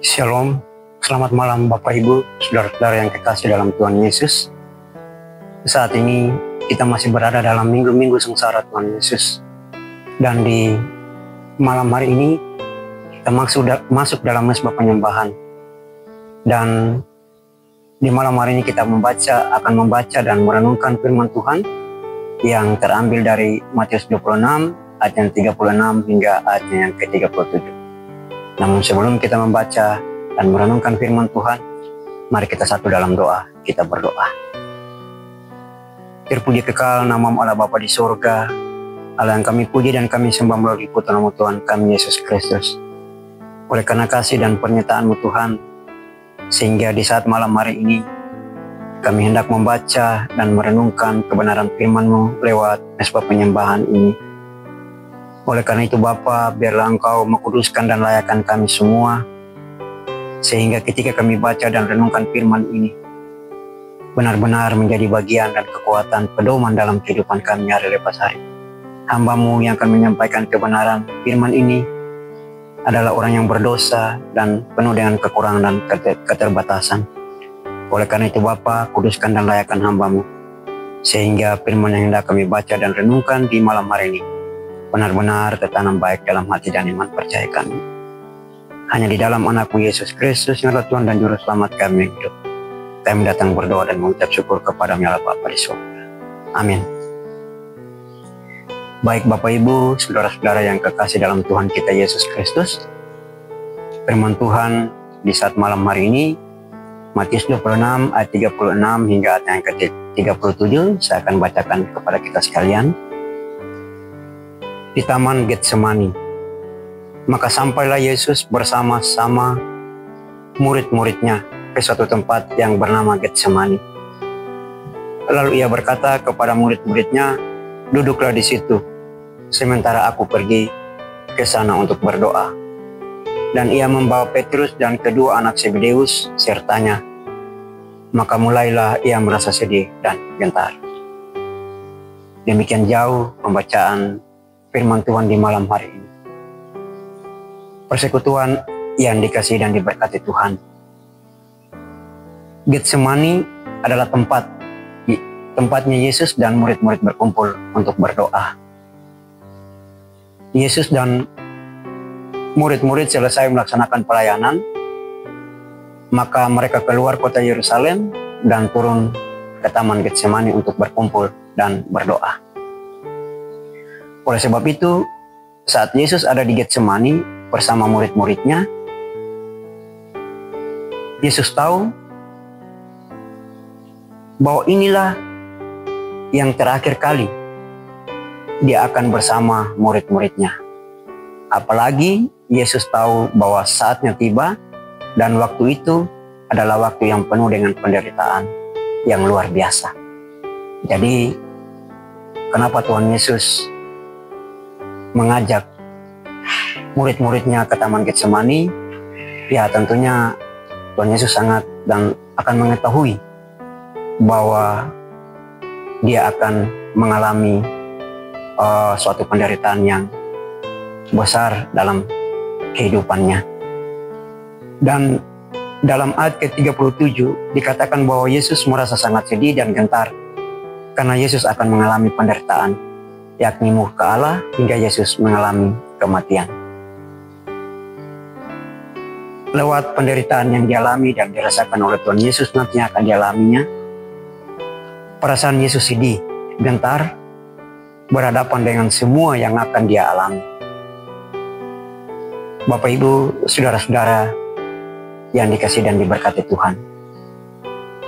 Shalom, selamat malam Bapak Ibu, saudara-saudara yang kekasih dalam Tuhan Yesus. Saat ini kita masih berada dalam minggu-minggu sengsara Tuhan Yesus. Dan di malam hari ini kita masuk dalam mesbah penyembahan. Dan di malam hari ini kita akan membaca dan merenungkan firman Tuhan yang terambil dari Matius 26 ayat yang 36 hingga ayat yang ke-37. Namun sebelum kita membaca dan merenungkan firman Tuhan, mari kita satu dalam doa, kita berdoa. Terpuji kekal nama Allah Bapa di surga, Allah yang kami puji dan kami sembah melalui putra-Mu Tuhan kami Yesus Kristus. Oleh karena kasih dan pernyataan-Mu Tuhan, sehingga di saat malam hari ini, kami hendak membaca dan merenungkan kebenaran firman-Mu lewat mesbah penyembahan ini. Oleh karena itu Bapa, biarlah Engkau mengkuduskan dan layakkan kami semua, sehingga ketika kami baca dan renungkan firman ini, benar-benar menjadi bagian dan kekuatan pedoman dalam kehidupan kami hari lepas hari. Hamba-Mu yang akan menyampaikan kebenaran firman ini adalah orang yang berdosa dan penuh dengan kekurangan dan keterbatasan. Oleh karena itu Bapa, kuduskan dan layakkan hamba-Mu, sehingga firman yang hendak kami baca dan renungkan di malam hari ini benar-benar tertanam baik dalam hati dan iman percaya kami. Hanya di dalam anak-Mu Yesus Kristus yang adalah Tuhan dan Juru Selamat kami yang hidup, kami datang berdoa dan mengucap syukur kepada-Mu Allah Bapa di surga. Amin. Baik Bapak Ibu, saudara-saudara yang kekasih dalam Tuhan kita Yesus Kristus, firman Tuhan di saat malam hari ini, Matius 26 ayat 36 hingga ayat yang ke-37, saya akan bacakan kepada kita sekalian. Di Taman Getsemani, maka sampailah Yesus bersama-sama murid-muridnya ke suatu tempat yang bernama Getsemani. Lalu ia berkata kepada murid-muridnya, "Duduklah di situ, sementara aku pergi ke sana untuk berdoa." Dan ia membawa Petrus dan kedua anak Zebedeus sertanya. Maka mulailah ia merasa sedih dan gentar. Demikian jauh pembacaan firman Tuhan di malam hari ini. Persekutuan yang dikasihi dan diberkati Tuhan. Getsemani adalah tempatnya Yesus dan murid-murid berkumpul untuk berdoa. Yesus dan murid-murid selesai melaksanakan pelayanan, maka mereka keluar kota Yerusalem dan turun ke Taman Getsemani untuk berkumpul dan berdoa. Oleh sebab itu, saat Yesus ada di Getsemani bersama murid-muridnya, Yesus tahu bahwa inilah yang terakhir kali dia akan bersama murid-muridnya. Apalagi Yesus tahu bahwa saatnya tiba dan waktu itu adalah waktu yang penuh dengan penderitaan yang luar biasa. Jadi, kenapa Tuhan Yesus mengajak murid-muridnya ke Taman Getsemani? Ya tentunya Tuhan Yesus sangat dan akan mengetahui bahwa dia akan mengalami suatu penderitaan yang besar dalam kehidupannya. Dan dalam ayat ke-37 dikatakan bahwa Yesus merasa sangat sedih dan gentar karena Yesus akan mengalami penderitaan, yakni murka Allah hingga Yesus mengalami kematian. Lewat penderitaan yang dialami dan dirasakan oleh Tuhan Yesus nantinya akan dialaminya, perasaan Yesus sedih, gentar, berhadapan dengan semua yang akan dia alami. Bapak Ibu, saudara-saudara yang dikasihi dan diberkati Tuhan,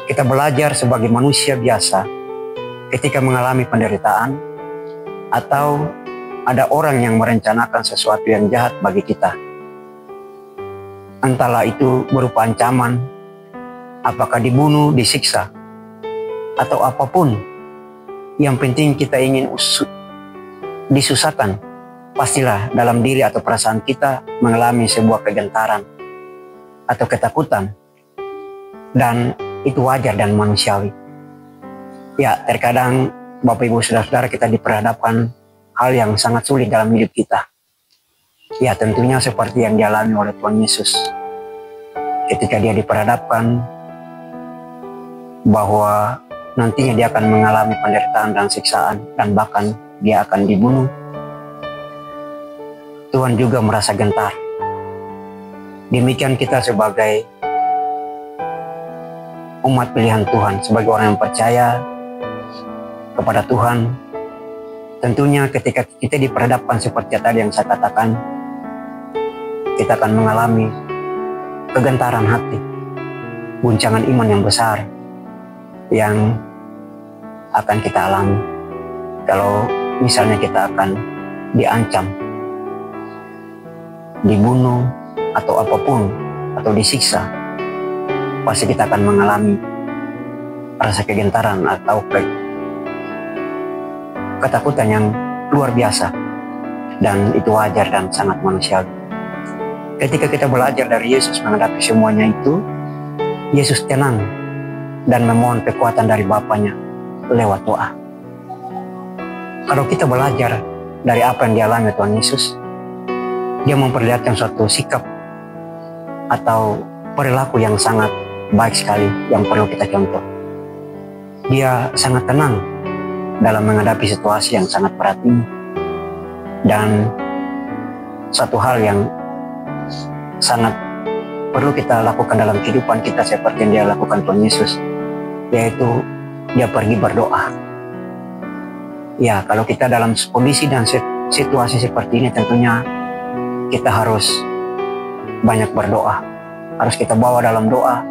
kita belajar sebagai manusia biasa ketika mengalami penderitaan, atau ada orang yang merencanakan sesuatu yang jahat bagi kita. Entahlah itu berupa ancaman, apakah dibunuh, disiksa, atau apapun. Yang penting kita ingin disusahkan, pastilah dalam diri atau perasaan kita mengalami sebuah kegentaran atau ketakutan. Dan itu wajar dan manusiawi. Ya, terkadang Bapak Ibu Saudara-saudara kita diperhadapkan hal yang sangat sulit dalam hidup kita. Ya tentunya seperti yang dialami oleh Tuhan Yesus. ketika dia diperhadapkan bahwa nantinya dia akan mengalami penderitaan dan siksaan dan bahkan dia akan dibunuh, Tuhan juga merasa gentar. Demikian kita sebagai umat pilihan Tuhan, sebagai orang yang percaya kepada Tuhan, tentunya ketika kita diperhadapkan seperti tadi yang saya katakan, kita akan mengalami kegentaran hati, guncangan iman yang besar yang akan kita alami. Kalau misalnya kita akan diancam, dibunuh, atau apapun, atau disiksa, pasti kita akan mengalami rasa kegentaran atau ketakutan yang luar biasa, dan itu wajar dan sangat manusiawi. Ketika kita belajar dari Yesus menghadapi semuanya itu, Yesus tenang dan memohon kekuatan dari Bapanya lewat doa. Kalau kita belajar dari apa yang dialami Tuhan Yesus, dia memperlihatkan suatu sikap atau perilaku yang sangat baik sekali yang perlu kita contoh. Dia sangat tenang dalam menghadapi situasi yang sangat berat ini. Dan satu hal yang sangat perlu kita lakukan dalam kehidupan kita seperti yang dia lakukan Tuhan Yesus, yaitu dia pergi berdoa. Ya, kalau kita dalam kondisi dan situasi seperti ini, tentunya kita harus banyak berdoa. Harus kita bawa dalam doa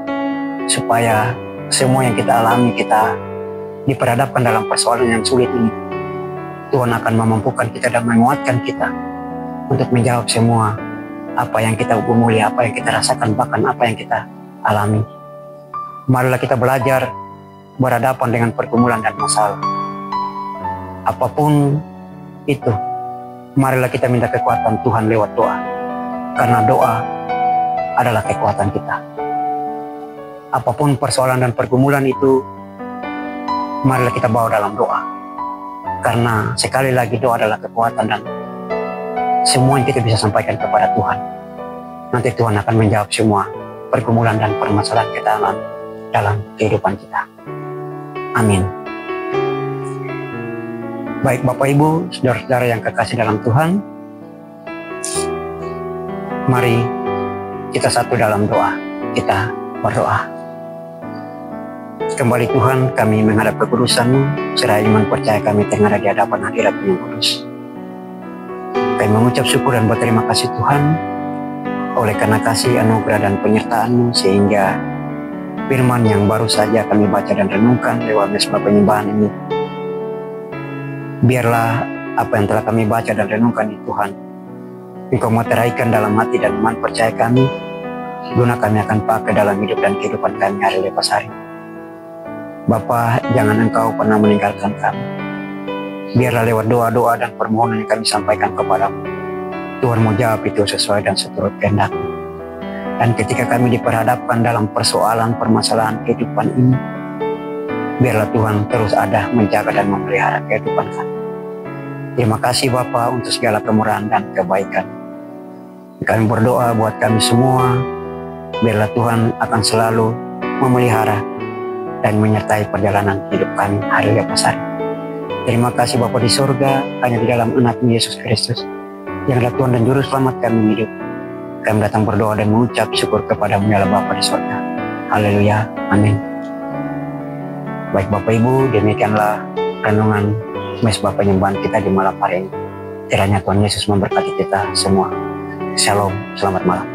supaya semua yang kita alami, kita diperhadapkan dalam persoalan yang sulit ini, Tuhan akan memampukan kita dan menguatkan kita untuk menjawab semua apa yang kita gumuli, apa yang kita rasakan, bahkan apa yang kita alami. Marilah kita belajar berhadapan dengan pergumulan dan masalah. Apapun itu, marilah kita minta kekuatan Tuhan lewat doa. Karena doa adalah kekuatan kita. Apapun persoalan dan pergumulan itu, marilah kita bawa dalam doa. Karena sekali lagi doa adalah kekuatan, dan semua yang kita bisa sampaikan kepada Tuhan, nanti Tuhan akan menjawab semua pergumulan dan permasalahan kita dalam kehidupan kita. Amin. Baik Bapak Ibu, saudara-saudara yang kekasih dalam Tuhan, mari kita satu dalam doa. Kita berdoa. Kembali Tuhan, kami menghadap kekudusan-Mu, seraya iman percaya kami tengah di hadapan hadirat yang kudus. Kami mengucap syukur dan berterima kasih Tuhan, oleh karena kasih, anugerah dan penyertaan-Mu, sehingga firman yang baru saja kami baca dan renungkan lewat mesbah penyembahan ini, biarlah apa yang telah kami baca dan renungkan ini Tuhan, Engkau meteraikan dalam hati dan iman percaya kami, guna kami akan pakai dalam hidup dan kehidupan kami hari lepas hari. Bapa, jangan Engkau pernah meninggalkan kami. Biarlah lewat doa-doa dan permohonan yang kami sampaikan kepadamu, Tuhan mau jawab itu sesuai dan seturut kehendak-Mu. Dan ketika kami diperhadapkan dalam persoalan permasalahan kehidupan ini, biarlah Tuhan terus ada menjaga dan memelihara kehidupan kami. Terima kasih Bapa untuk segala kemurahan dan kebaikan. Kami berdoa buat kami semua, biarlah Tuhan akan selalu memelihara dan menyertai perjalanan hidup kami hari lepas hari. Terima kasih Bapa di surga, hanya di dalam anak-Mu Yesus Kristus, yang adalah Tuhan dan Juru Selamat kami hidup. Kami datang berdoa dan mengucap syukur kepada-Mu ya Bapa di surga. Haleluya, amin. Baik Bapak Ibu, demikianlah renungan mesbah penyembahan kita di malam hari ini. Kiranya Tuhan Yesus memberkati kita semua. Shalom, selamat malam.